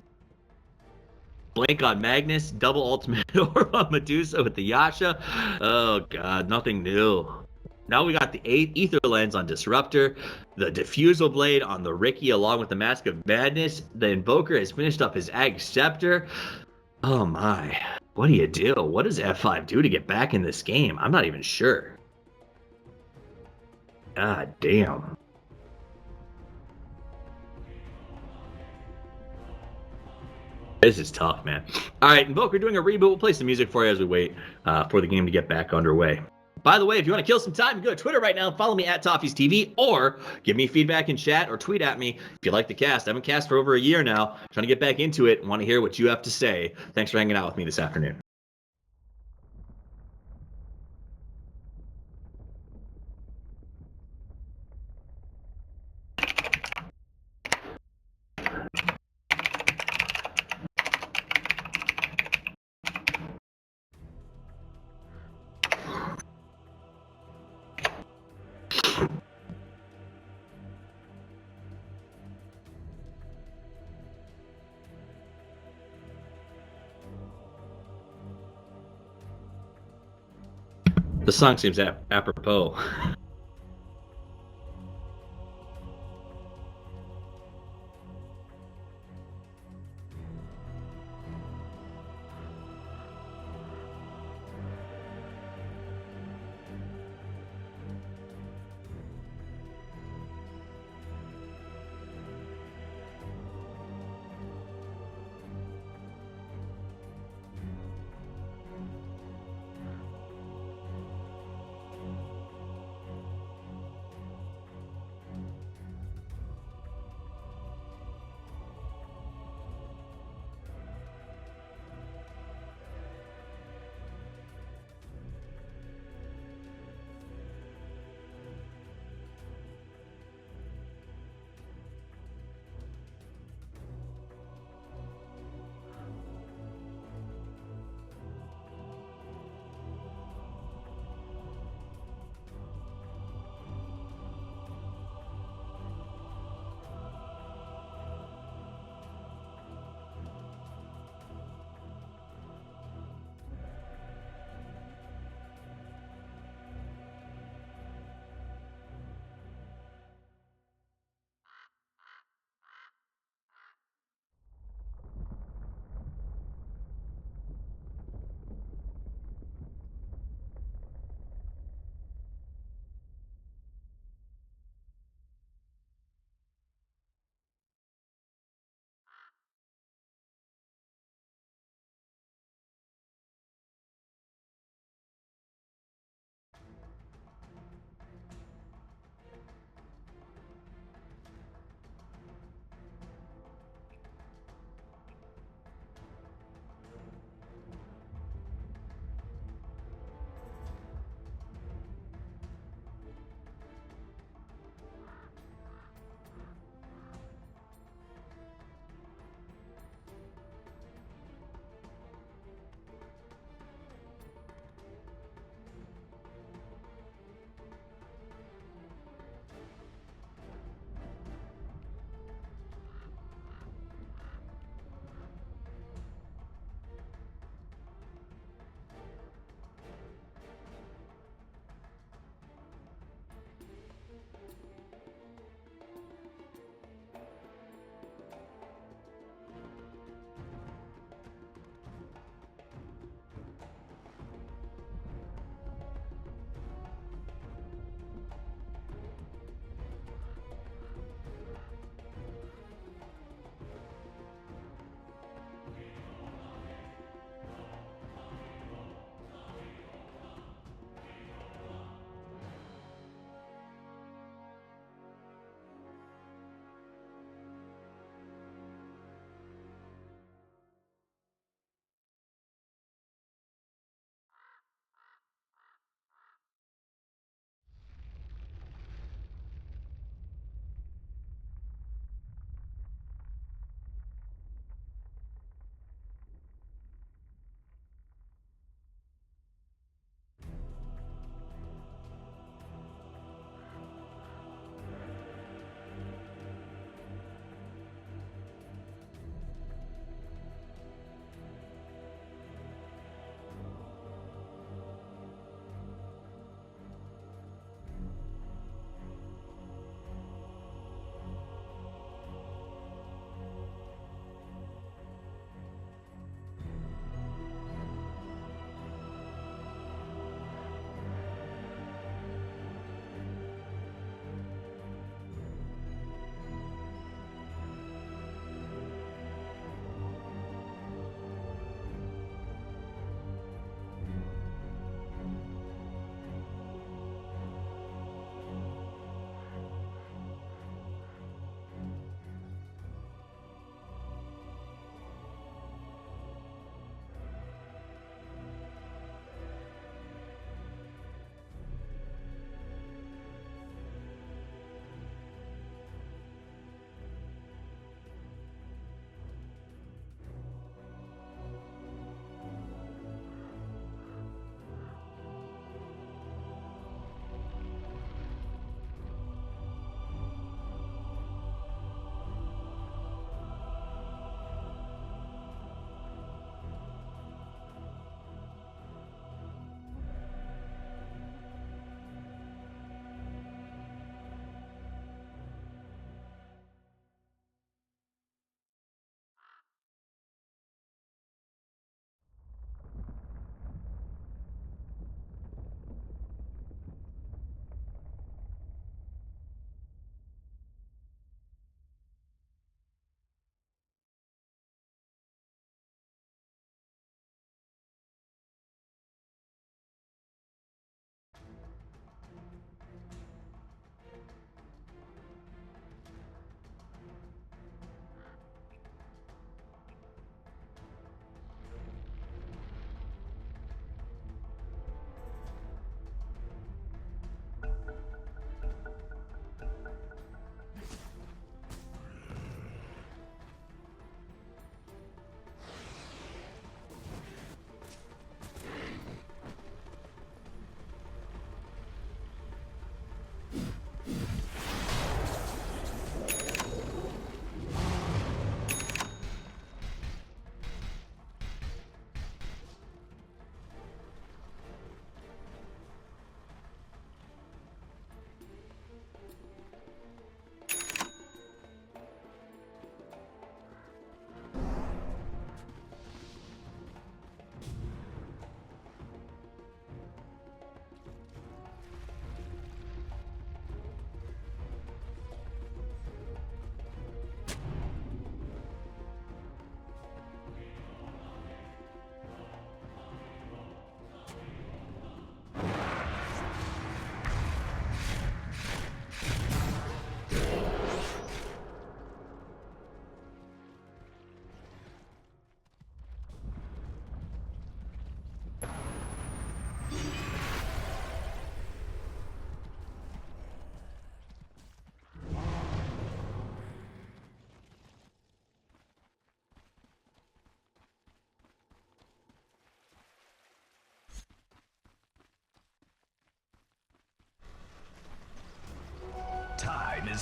Blank on Magnus, double ultimate orb on Medusa with the Yasha. Oh god, nothing new. Now we got the Ether Lens on Disruptor, the Diffusal Blade on the Ricky along with the Mask of Madness. The Invoker has finished up his Ag Scepter. Oh my, what do you do? What does F5 do to get back in this game? I'm not even sure. God damn. This is tough, man. All right, Invoker doing a reboot. We'll play some music for you as we wait for the game to get back underway. By the way, if you want to kill some time, go to Twitter right now and follow me at Toffees TV, or give me feedback in chat or tweet at me if you like the cast. I haven't cast for over a year now. Trying to get back into it and want to hear what you have to say. Thanks for hanging out with me this afternoon. The song seems apropos.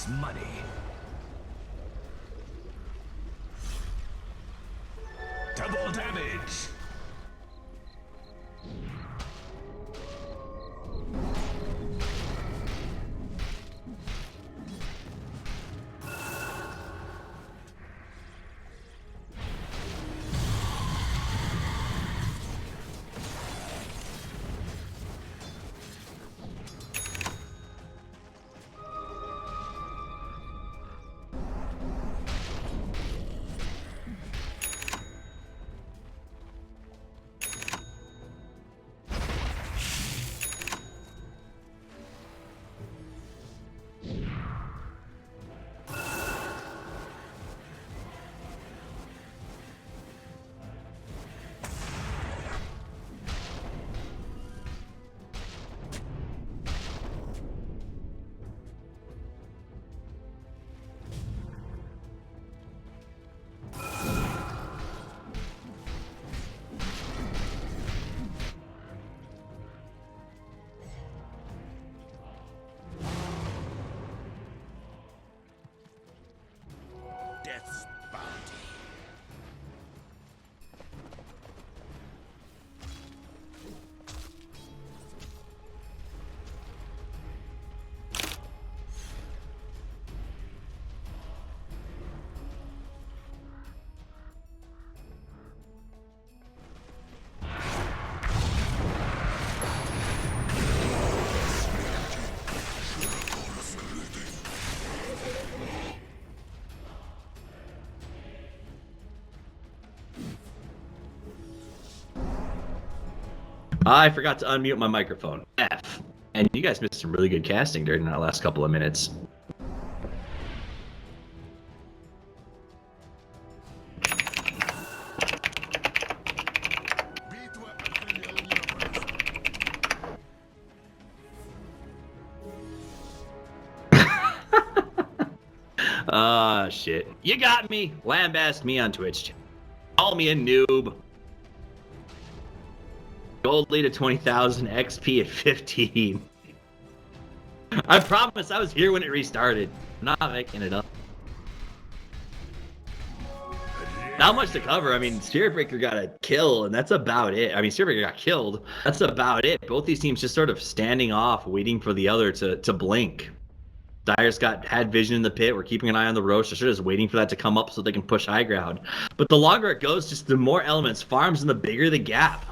makes money. Double damage. Death's bounty. I forgot to unmute my microphone. F. And you guys missed some really good casting during that last couple of minutes. Ah, shit. You got me. Lambast me on Twitch. Call me a noob. Gold lead at 20,000, XP at 15. I promise I was here when it restarted. I'm not making it up. Not much to cover. I mean, Spirit Breaker got a kill, and that's about it. I mean, Spirit Breaker got killed. That's about it. Both these teams just sort of standing off, waiting for the other to blink. Dyer's had vision in the pit. We're keeping an eye on the Roche. They're just waiting for that to come up so they can push high ground. But the longer it goes, just the more elements farms and the bigger the gap.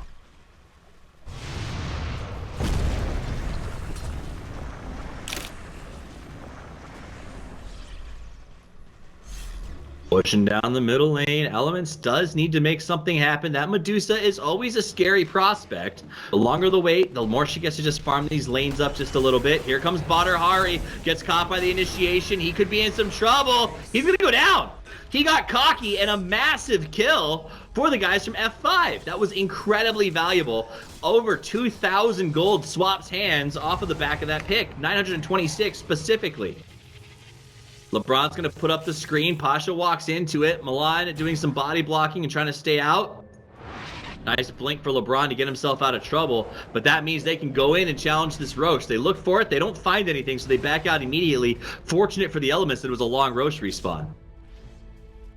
Pushing down the middle lane, Elements does need to make something happen. That Medusa is always a scary prospect. The longer the wait, the more she gets to just farm these lanes up just a little bit. Here comes Badr Hari, gets caught by the initiation. He could be in some trouble. He's gonna go down. He got cocky and a massive kill for the guys from F5. That was incredibly valuable. Over 2,000 gold swaps hands off of the back of that pick. 926 specifically. LeBron's going to put up the screen. Pasha walks into it. Milan doing some body blocking and trying to stay out. Nice blink for LeBron to get himself out of trouble. But that means they can go in and challenge this Roche. They look for it. They don't find anything, so they back out immediately. Fortunate for the Elements that it was a long Roche respawn.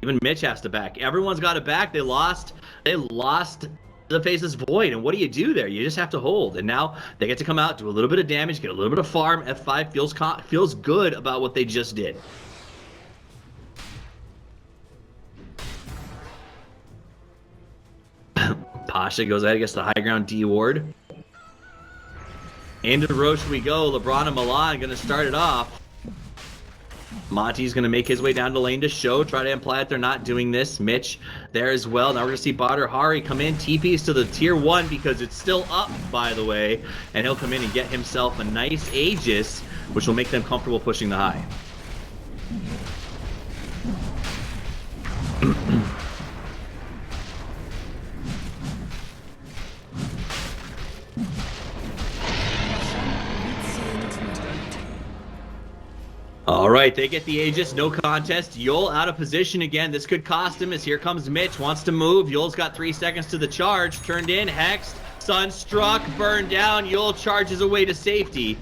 Even Mitch has to back. Everyone's got to back. They lost the Faceless Void. And what do you do there? You just have to hold. And now they get to come out, do a little bit of damage, get a little bit of farm. F5 feels good about what they just did. Pasha goes ahead against the high ground D ward. Into Roche we go. LeBron and Milan going to start it off. Monty's going to make his way down the lane to show, try to imply that they're not doing this. Mitch there as well. Now we're going to see Badr Hari come in. TP's to the tier 1 because it's still up, by the way. And he'll come in and get himself a nice Aegis, which will make them comfortable pushing the high. All right, they get the Aegis, no contest. Yul out of position again. This could cost him as here comes Mitch, wants to move. Yul's got 3 seconds to the charge. Turned in, hexed, sunstruck, burned down. Yul charges away to safety.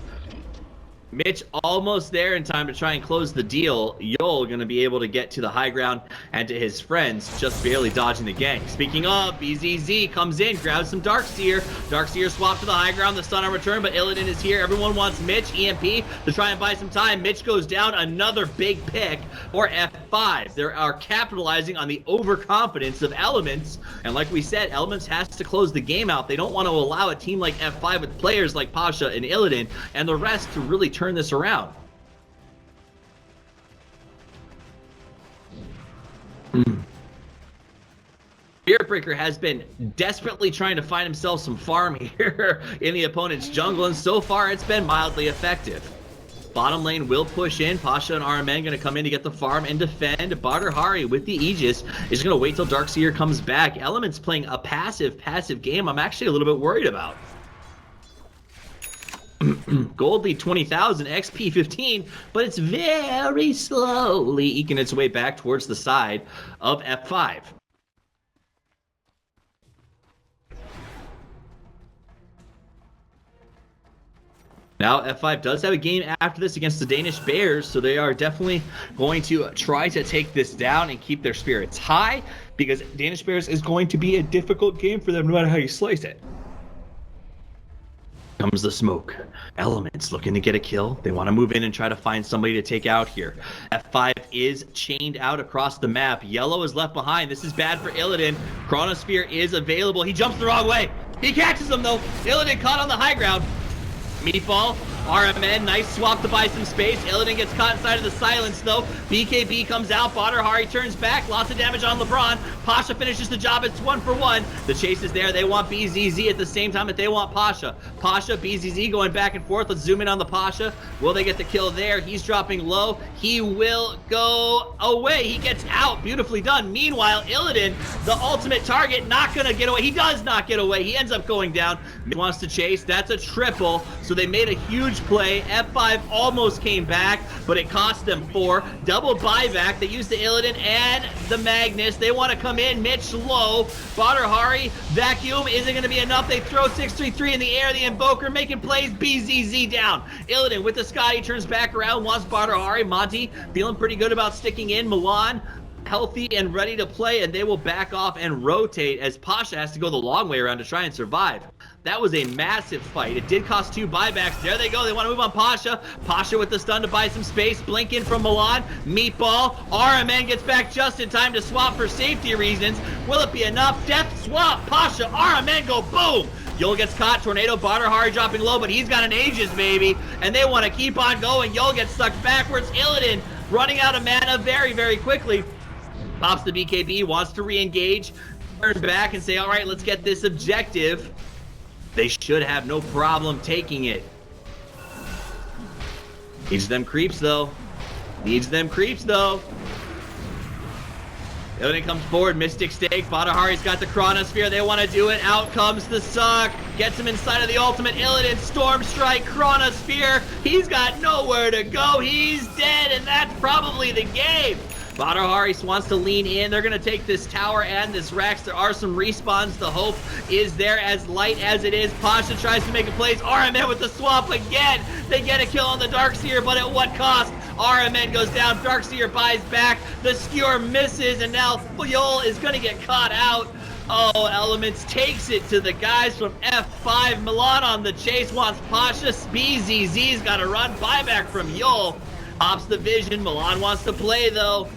Mitch almost there in time to try and close the deal. Yol going to be able to get to the high ground and to his friends, just barely dodging the gang. Speaking of, BZZ comes in, grabs some Darkseer. Darkseer swapped to the high ground, the stun on return, but Illidan is here. Everyone wants Mitch, EMP, to try and buy some time. Mitch goes down, another big pick for F5. They are capitalizing on the overconfidence of Elements, and like we said, Elements has to close the game out. They don't want to allow a team like F5 with players like Pasha and Illidan and the rest to really turn this around. Spiritbreaker has been desperately trying to find himself some farm here in the opponent's jungle, and so far it's been mildly effective. Bottom lane will push in. Pasha and RMN going to come in to get the farm and defend. Badr with the Aegis is going to wait till Darkseer comes back. Elements playing a passive game I'm actually a little bit worried about. Gold lead 20,000, XP 15, but it's very slowly eking its way back towards the side of F5. Now, F5 does have a game after this against the Danish Bears, so they are definitely going to try to take this down and keep their spirits high, because Danish Bears is going to be a difficult game for them no matter how you slice it. Comes the smoke. Elements looking to get a kill. They want to move in and try to find somebody to take out here. F5 is chained out across the map. Yellow is left behind. This is bad for Illidan. Chronosphere is available. He jumps the wrong way. He catches him though. Illidan caught on the high ground. Meatball, RMN, nice swap to buy some space. Illidan gets caught inside of the silence though. BKB comes out, Badr turns back, lots of damage on LeBron. Pasha finishes the job, it's 1-for-1. The chase is there, they want BZZ at the same time that they want Pasha. Pasha, BZZ going back and forth. Let's zoom in on the Pasha. Will they get the kill there? He's dropping low. He will go away. He gets out, beautifully done. Meanwhile, Illidan, the ultimate target, not gonna get away. He does not get away. He ends up going down. He wants to chase, that's a triple. So they made a huge play. F5 almost came back, but it cost them 4. Double buyback. They used the Illidan and the Magnus. They want to come in. Mitch low. Badr vacuum isn't going to be enough. They throw 633 in the air. The Invoker making plays. BZZ down. Illidan with the Scotty turns back around. Wants Badr Monty feeling pretty good about sticking in. Milan healthy and ready to play, and they will back off and rotate as Pasha has to go the long way around to try and survive. That was a massive fight. It did cost 2 buybacks. There they go. They want to move on Pasha. Pasha with the stun to buy some space. Blink in from Milan. Meatball. RMN gets back just in time to swap for safety reasons. Will it be enough? Death swap. Pasha. RMN go boom. Yol gets caught. Tornado. Badr dropping low, but he's got an Aegis, baby. And they want to keep on going. Yol gets sucked backwards. Illidan running out of mana very, very quickly. Pops the BKB. Wants to re-engage. Turns back and say, all right, let's get this objective. They should have no problem taking it. Needs them creeps, though. Needs them creeps, though. Illidan comes forward. Mystic Stake. Badr got the Chronosphere. They want to do it. Out comes the suck. Gets him inside of the ultimate. Illidan, Storm Strike, Chronosphere. He's got nowhere to go. He's dead, and that's probably the game. Badr wants to lean in. They're going to take this tower and this Rex. There are some respawns. The hope is there as light as it is. Pasha tries to make a place. RMN with the swap again. They get a kill on the Darkseer, but at what cost? RMN goes down. Darkseer buys back. The Skewer misses, and now Yol is going to get caught out. Oh, Elements takes it to the guys from F5. Milan on the chase wants Pasha. BZZ's got to run. Buyback from Yol. Pops the vision. Milan wants to play, though.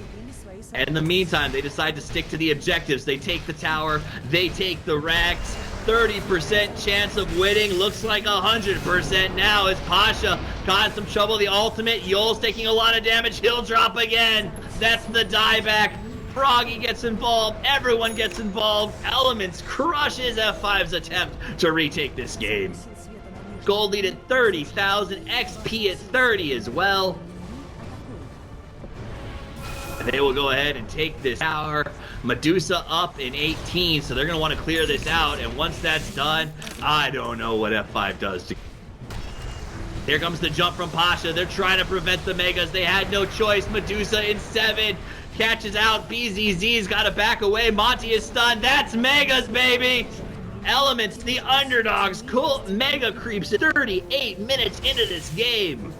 And in the meantime, they decide to stick to the objectives. They take the tower. They take the Rex. 30% chance of winning. Looks like 100% now as Pasha got in some trouble. The ultimate. Yol's taking a lot of damage. He'll drop again. That's the dieback. Froggy gets involved. Everyone gets involved. Elements crushes F5's attempt to retake this game. Gold lead at 30,000. XP at 30 as well. They will go ahead and take this tower. Medusa up in 18, so they're going to want to clear this out. And once that's done, I don't know what F5 does. Here comes the jump from Pasha. They're trying to prevent the Megas. They had no choice. Medusa in 7. Catches out. BZZ's got to back away. Monty is stunned. That's Megas, baby! Elements, the underdogs. Cool Mega creeps 38 minutes into this game.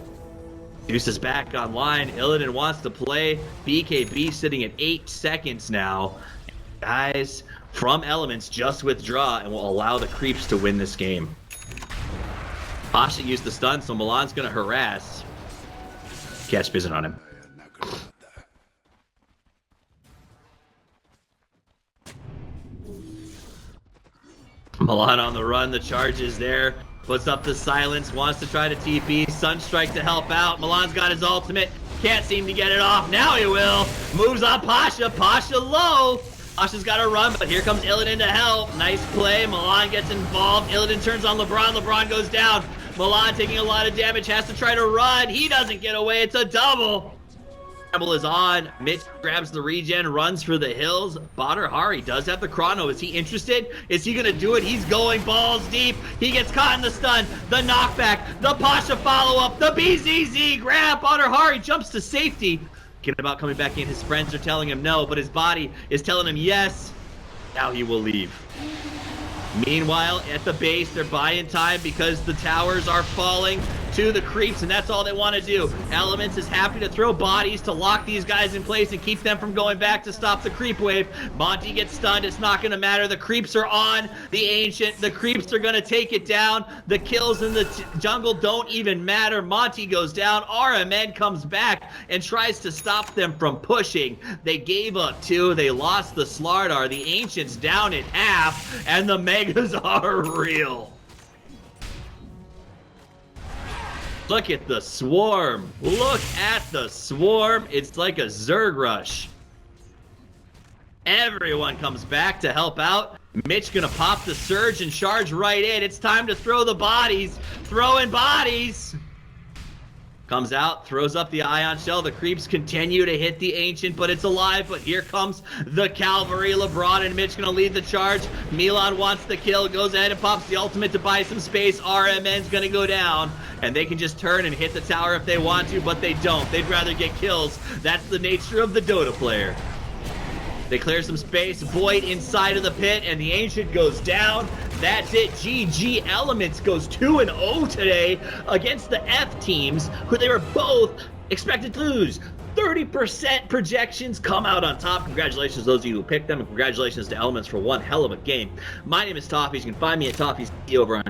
Deuce is back online. Illidan wants to play. BKB sitting at 8 seconds now. Guys from Elements just withdraw and will allow the creeps to win this game. Pasha used the stun, so Milan's going to harass. Catch isn't on him. Milan on the run, the charge is there. Puts up the silence, wants to try to TP. Sunstrike to help out. Milan's got his ultimate. Can't seem to get it off. Now he will. Moves on Pasha. Pasha low. Pasha's got to run, but here comes Illidan to help. Nice play. Milan gets involved. Illidan turns on LeBron. LeBron goes down. Milan taking a lot of damage. Has to try to run. He doesn't get away. It's a double. Scramble is on. Mitch grabs the regen, runs for the hills. Badr Hari does have the chrono. Is he interested? Is he going to do it? He's going balls deep. He gets caught in the stun. The knockback. The Pasha follow-up. The BZZ grab. Badr Hari jumps to safety. Thinking about coming back in. His friends are telling him no, but his body is telling him yes. Now he will leave. Meanwhile, at the base, they're buying time because the towers are falling to the creeps, and that's all they want to do. Elements is happy to throw bodies to lock these guys in place and keep them from going back to stop the creep wave. Monty gets stunned. It's not going to matter. The creeps are on the Ancient. The creeps are going to take it down. The kills in the jungle don't even matter. Monty goes down. RMN comes back and tries to stop them from pushing. They gave up 2. They lost the Slardar. The Ancient's down at half, and the Megas are real. Look at the swarm. Look at the swarm. It's like a Zerg rush. Everyone comes back to help out. Mitch gonna pop the surge and charge right in. It's time to throw the bodies. Throwing bodies. Comes out, throws up the ion shell. The creeps continue to hit the Ancient, but it's alive. But here comes the cavalry. LeBron and Mitch gonna lead the charge. Milan wants the kill, goes ahead and pops the ultimate to buy some space. RMN's gonna go down, and they can just turn and hit the tower if they want to, but they don't. They'd rather get kills. That's the nature of the Dota player. They clear some space. Void inside of the pit, and the Ancient goes down. That's it. GG Elements goes 2-0 today against the F teams, who they were both expected to lose. 30% projections come out on top. Congratulations to those of you who picked them, and congratulations to Elements for one hell of a game. My name is Toffees. You can find me at Toffees over on